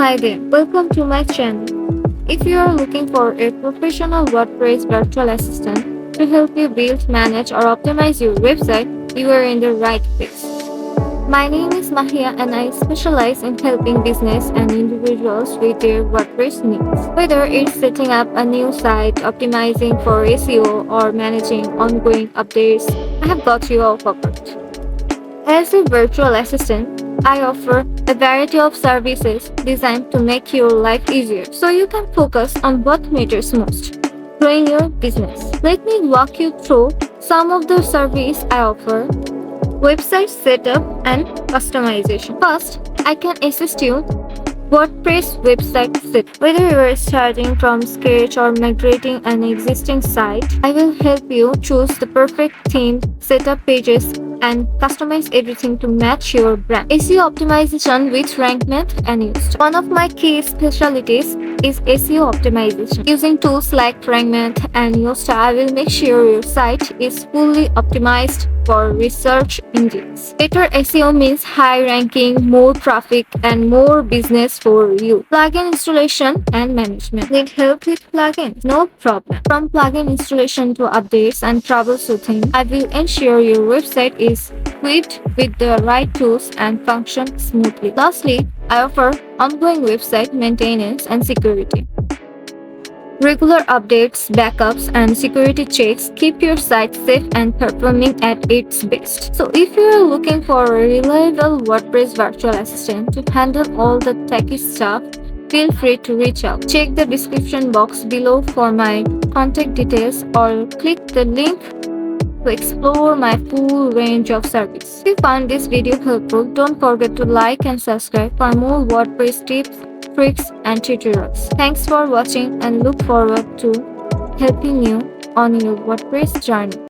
Hi there, welcome to my channel. If you are looking for a professional WordPress virtual assistant to help you build, manage, or optimize your website, you are in the right place. My name is Mahia and I specialize in helping business and individuals with their WordPress needs. Whether it's setting up a new site, optimizing for SEO, or managing ongoing updates, I have got you all covered. As a virtual assistant, I offer a variety of services designed to make your life easier so you can focus on what matters most, growing your business. Let me walk you through some of the services I offer. Website setup and customization. First, I can assist you WordPress website setup. Whether you are starting from scratch or migrating an existing site, I will help you choose the perfect theme, set up pages, and customize everything to match your brand. SEO optimization with RankMath Yoast. One of my key specialties is SEO optimization. Using tools like RankMath and Yoast, I will make sure your site is fully optimized for research engines. Better SEO means high ranking, more traffic, and more business for you. Plugin installation and management. Need help with plugins? No problem. From plugin installation to updates and troubleshooting, I will ensure your website is equipped with the right tools and function smoothly. Lastly, I offer ongoing website maintenance and security. Regular updates, backups, and security checks keep your site safe and performing at its best. So if you are looking for a reliable WordPress virtual assistant to handle all the techy stuff, feel free to reach out. Check the description box below for my contact details or click the link to explore my full range of services. If you found this video helpful, don't forget to like and subscribe for more WordPress tips, tricks, and tutorials. Thanks for watching and look forward to helping you on your WordPress journey.